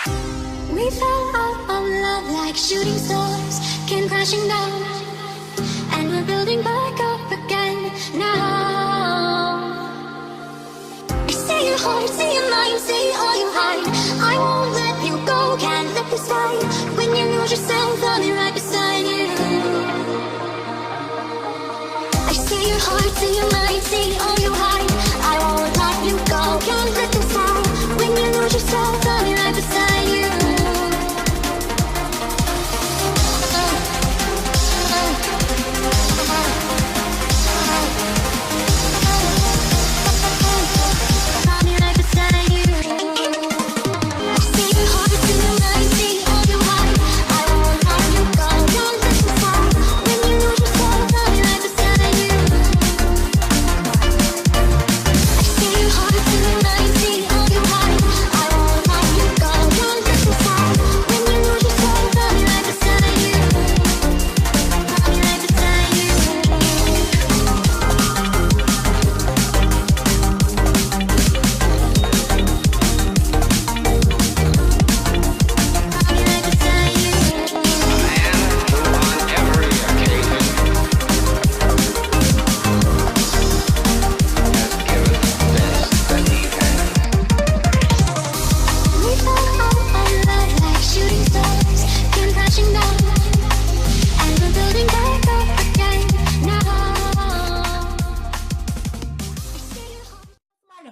We fell out of love like shooting stars came crashing down, and we're building back up again now. I see your heart, see your mind, see all you hide. I won't let you go, can't let this fight. When you lose yourself, I'll be right beside you. I see your heart, see your mind, see all you hide. I won't let you go, can't let this fight. When you lose yourself, I'll be right beside you.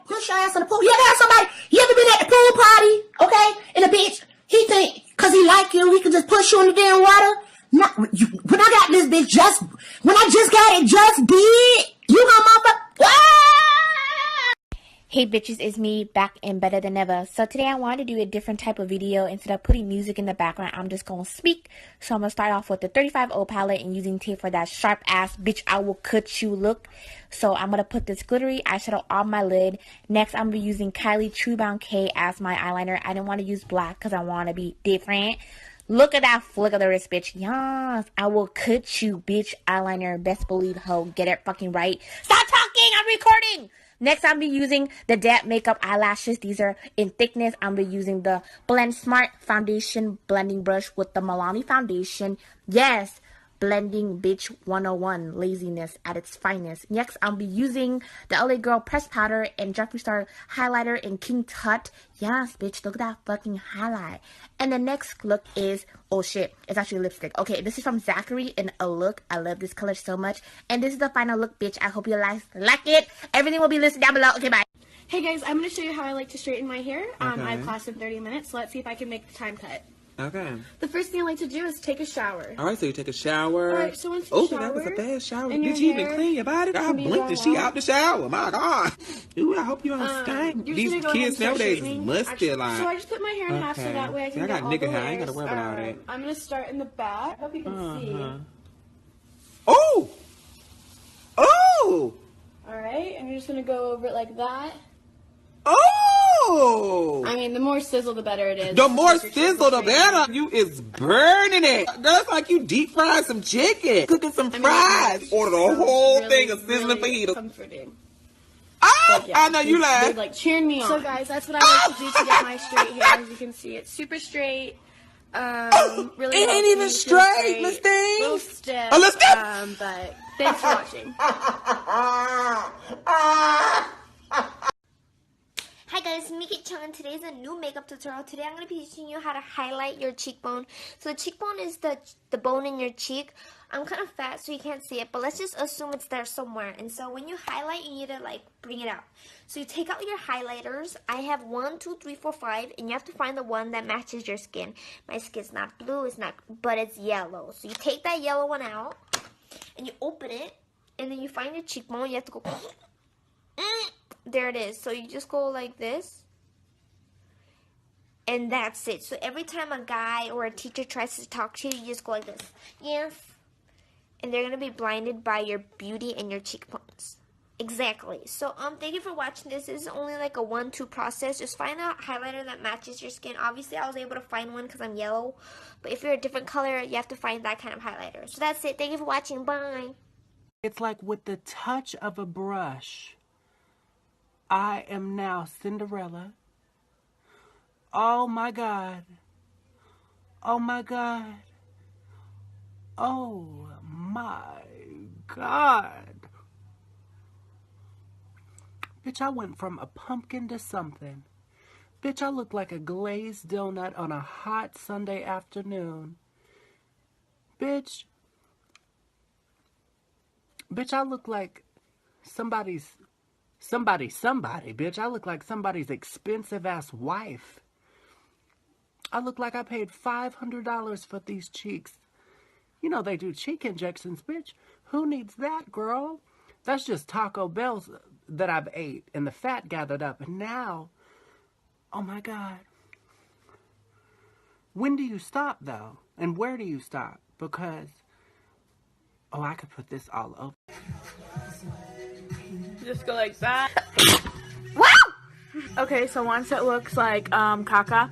Push your ass in the pool. You ever have somebody, you ever been at the pool party, okay? And the bitch, he think, cause he like you, he can just push you in the damn water. Not, when I got this bitch when I just got it just did, you gonna motherfucker, Hey bitches, it's me back and better than ever. So today I wanted to do a different type of video. Instead of putting music in the background, I'm just gonna speak. So I'm gonna start off with the 35O palette and using tape for that sharp ass bitch I will cut you look. So I'm gonna put this glittery eyeshadow on my lid. Next I'm gonna be using Kylie True Bound K as my eyeliner. I didn't want to use black because I want to be different. Look at that flick of the wrist, bitch. Yes, I will cut you, bitch. Eyeliner, best believe hoe. Get it fucking right. Stop talking, I'm recording. Next, I'll be using the Dab Makeup eyelashes. These are in thickness. I'm be using the Blend Smart Foundation blending brush with the Milani foundation. Yes, blending bitch 101, laziness at its finest. Next, I'll be using the LA Girl pressed powder and Jeffree Star highlighter in King Tut. Yes, bitch, look at that fucking highlight. And the next look is, oh shit, it's actually lipstick. Okay, this is from Zachary in A Look. I love this color so much. And this is the final look, bitch. I hope you like it. Everything will be listed down below. Okay, bye. Hey guys, I'm going to show you how I like to straighten my hair. I have class in 30 minutes, so let's see if I can make the time cut. Okay. The first thing I like to do is take a shower. Alright, so you take a shower. Alright, so once you shower... that was a bad shower. and Did your you even hair clean your body? I blinked and she out the shower. My God. Ooh, I hope you don't stink. These kids nowadays is musty like. So I just put my hair in half so that way I can I got get all the nigga hair. I layers. ain't gotta worry about all that. I'm going to start in the back. I hope you can see. Oh! Oh! Alright, and you're just going to go over it like that. Oh! I mean, the more sizzle, the better it is. The more sizzle, the better. You is burning it. Girl, it's like you deep fried some chicken. Cooking some fries. Order the whole thing of sizzling fajitas. Comforting. Ah! Yeah, I know you they're laugh. like cheering me on. So guys, that's what I like to do to get my straight hair. As you can see, it's super straight. Really it ain't even straight, Miss Thing. Little stiff. A little stiff. But thanks for watching. Hi guys, Miki Chung, and today's a new makeup tutorial. Today I'm going to be teaching you how to highlight your cheekbone. So the cheekbone is the bone in your cheek. I'm kind of fat so you can't see it, but let's just assume it's there somewhere. And so when you highlight, you need to like bring it out. So you take out your highlighters. I have 1, 2, 3, 4, 5, and you have to find the one that matches your skin. My skin's not blue, but it's yellow. So you take that yellow one out and you open it, and then you find your cheekbone. You have to go. There it is. So you just go like this. And that's it. So every time a guy or a teacher tries to talk to you, you just go like this. Yes. And they're going to be blinded by your beauty and your cheekbones. Exactly. So thank you for watching this. This is only like a 1-2 process. Just find a highlighter that matches your skin. Obviously, I was able to find one because I'm yellow. But if you're a different color, you have to find that kind of highlighter. So that's it. Thank you for watching. Bye. It's like with the touch of a brush, I am now Cinderella. Oh my God. Oh my God. Oh my God. Bitch, I went from a pumpkin to something. Bitch, I look like a glazed donut on a hot Sunday afternoon. Bitch, I look like somebody, bitch. I look like somebody's expensive ass wife. I look like I paid $500 for these cheeks. You know they do cheek injections, bitch. Who needs that, girl? That's just Taco Bell's that I've ate and the fat gathered up. And now, oh my God. When do you stop, though? And where do you stop? Because, oh, I could put this all over. Just go like that. Wow! Okay, so once it looks like caca.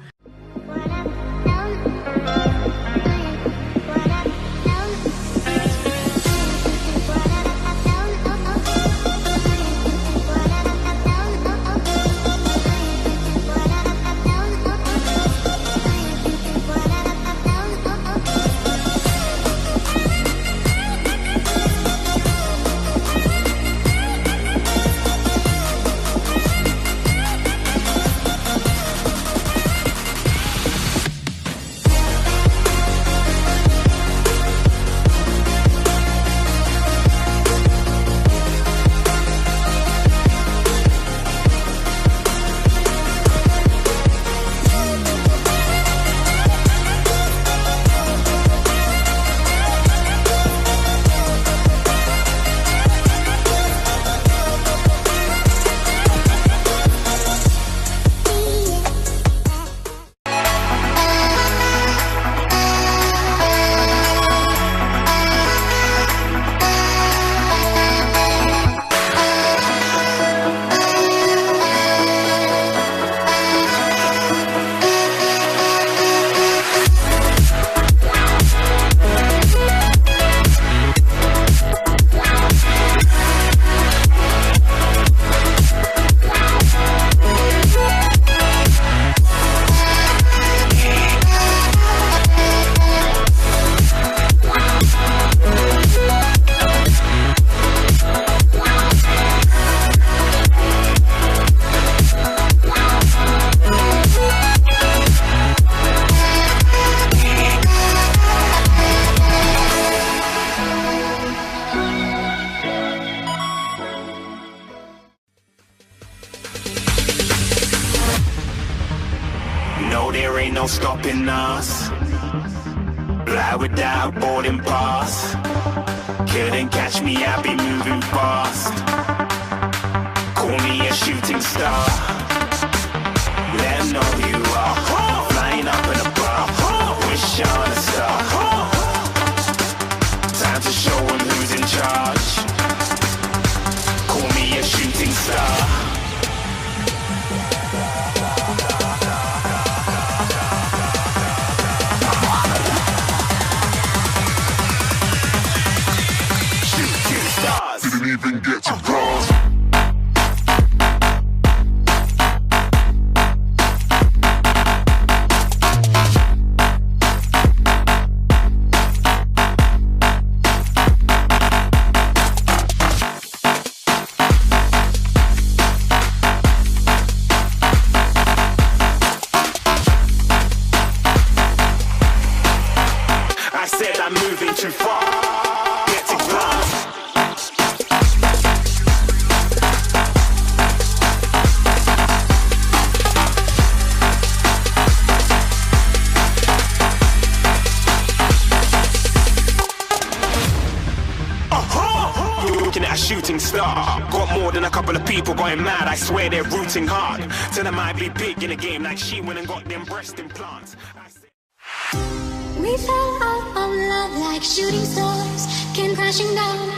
No, there ain't no stopping us. Fly without boarding pass. Couldn't catch me, I be moving fast. Call me a shooting star. Let 'em know who you are. Flying up in a bar. Wish on a star. Time to show 'em who's in charge. Call me a shooting star. Didn't even get to cross. I said I'm moving too far. Get to glass. Looking at a shooting star. Got more than a couple of people going mad. I swear they're rooting hard. Tell them I'd be big in the game like she went and got them breast implants. We fell out of love like shooting stars came crashing down,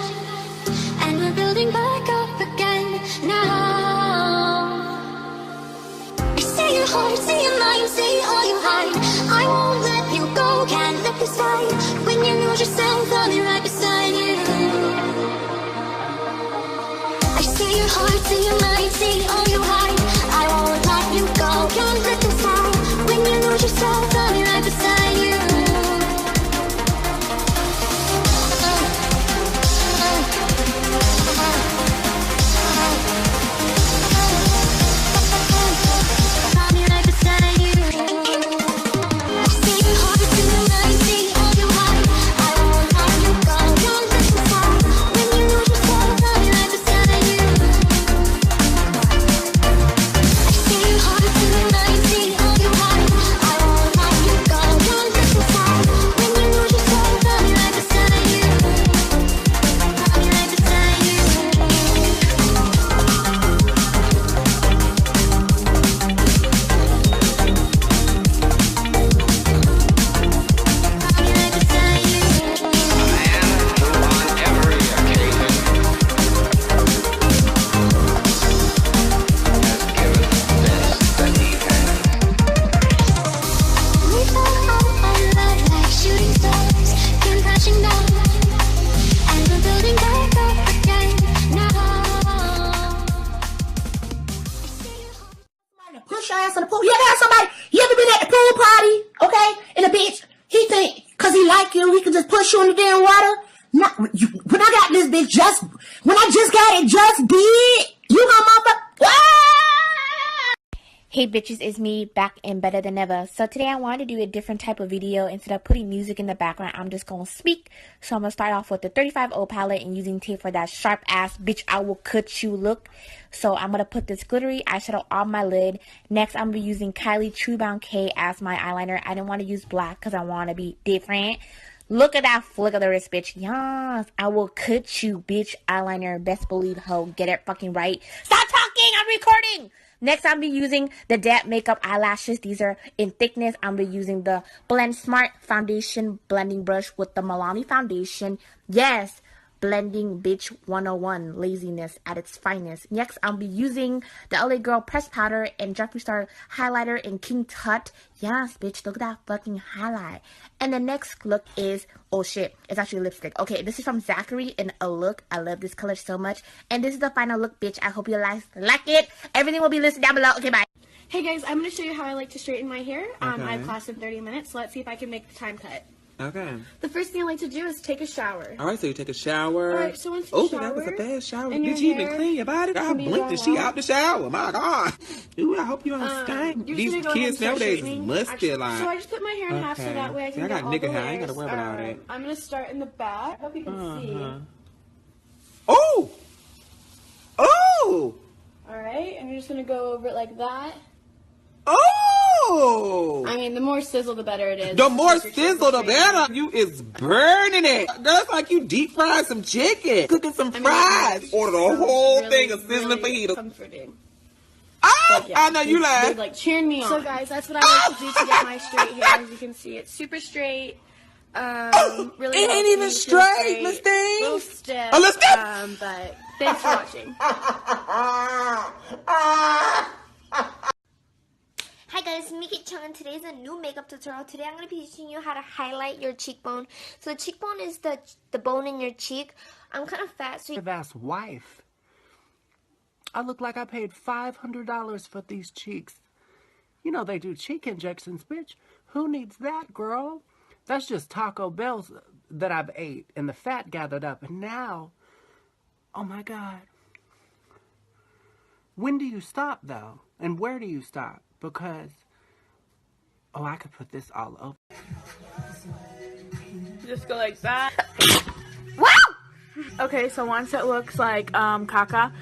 and we're building back up again now. I see your heart, see your mind, see all you hide. I won't let you go, can't let this fight. When you lose yourself, I'll be right beside you. I see your heart, see your mind, see all you hide. I won't let you go, can't let this fight. push you in the damn water. When I got this bitch when I just got it just did. You gonna motherfucker. Hey bitches, it's me back and better than ever. So today I wanted to do a different type of video. Instead of putting music in the background, I'm just gonna speak. So I'm gonna start off with the 35O palette and using tape for that sharp ass bitch I will cut you look. So I'm gonna put this glittery eyeshadow on my lid. Next I'm gonna be using Kylie True Bound K as my eyeliner. I didn't want to use black because I want to be different. Look at that flick of the wrist, bitch. Yes, I will cut you, bitch. Eyeliner, best believe hoe. Get it fucking right. Stop talking, I'm recording. Next, I'll be using the Dab Makeup eyelashes. These are in thickness. I'll be using the Blend Smart Foundation blending brush with the Milani foundation. Yes, blending bitch 101. Laziness at its finest. Next, I'll be using the LA Girl pressed powder and Jeffree Star highlighter in King Tut. Yes, bitch, look at that fucking highlight. And the next look is, oh shit, it's actually lipstick. Okay, this is from Zachary in A Look. I love this color so much. And this is the final look, bitch. I hope you like it. Everything will be listed down below. Okay, bye. Hey guys, I'm going to show you how I like to straighten my hair. I have class in 30 minutes, so let's see if I can make the time cut. Okay. The first thing I like to do is take a shower. Alright, so you take a shower. Alright, so once you shower, that was a bad shower. and your Did you even hair clean your body? God can be blinked and she blown out the shower. My God. Ooh, I hope you don't stink. you're These just gonna go ahead and kids start nowadays is straightening. musty Actually, like. so I just put my hair in half so that way I can I get got all nigga the hair. I ain't layers. gotta worry about it. I'm going to start in the back. I hope you can see. Oh! Oh! Alright, and you're just going to go over it like that. Oh! I mean, the more sizzle, the better it is. The more sizzle, the better. You is burning it. Girl, it's like you deep fried some chicken. Cooking some fries. Order the whole thing of sizzling fajitas. Comforting. Ah! Yeah, I know you they're laugh. like cheering me on. So guys, that's what I like to do to get my straight hair. As you can see, it's super straight. Really It ain't even straight, Miss Thing. Little stiff. A little stiff. But thanks for watching. Hi guys, Miki Chung, and today's a new makeup tutorial. Today I'm going to be teaching you how to highlight your cheekbone. So the cheekbone is the bone in your cheek. I'm kind of fat, so Ass wife. I look like I paid $500 for these cheeks. You know they do cheek injections, bitch. Who needs that, girl? That's just Taco Bell's that I've ate and the fat gathered up. And now, oh my God. When do you stop, though? And where do you stop? Because, oh, I could put this all over. Just go like that. wow! Okay, so once it looks like caca.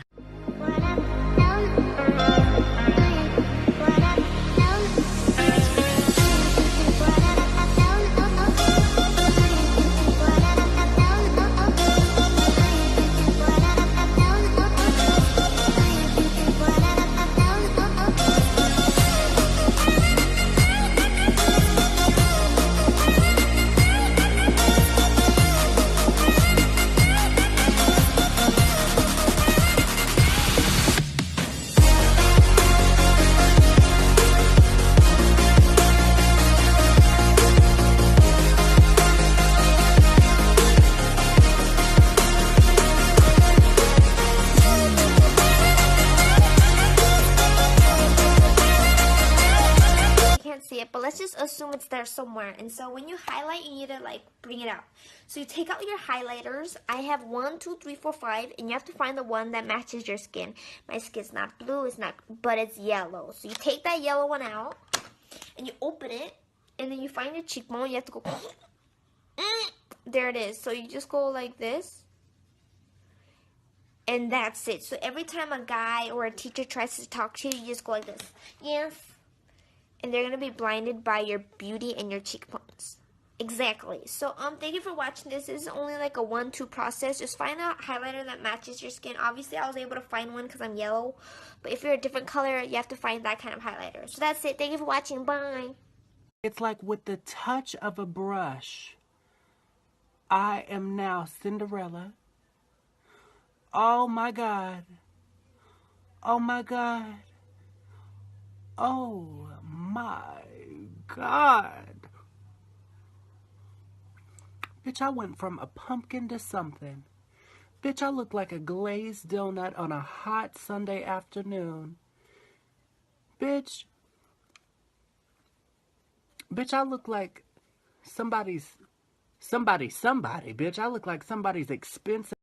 See it, but let's just assume it's there somewhere. And so when you highlight, you need to like bring it out. So you take out your highlighters. I have 1, 2, 3, 4, 5, and you have to find the one that matches your skin. My skin's not blue, it's not, but it's yellow. So you take that yellow one out and you open it, and then you find your cheekbone. You have to go there it is. So you just go like this, and that's it. So every time a guy or a teacher tries to talk to you, you just go like this. Yes. And they're going to be blinded by your beauty and your cheekbones. Exactly. So, thank you for watching this. This is only like a 1-2 process. Just find a highlighter that matches your skin. Obviously, I was able to find one because I'm yellow. But if you're a different color, you have to find that kind of highlighter. So, that's it. Thank you for watching. Bye. It's like with the touch of a brush, I am now Cinderella. Oh my God. Oh my God. Oh my God. Bitch, I went from a pumpkin to something. Bitch, I look like a glazed donut on a hot Sunday afternoon. Bitch, I look like somebody's Somebody, bitch. I look like somebody's expensive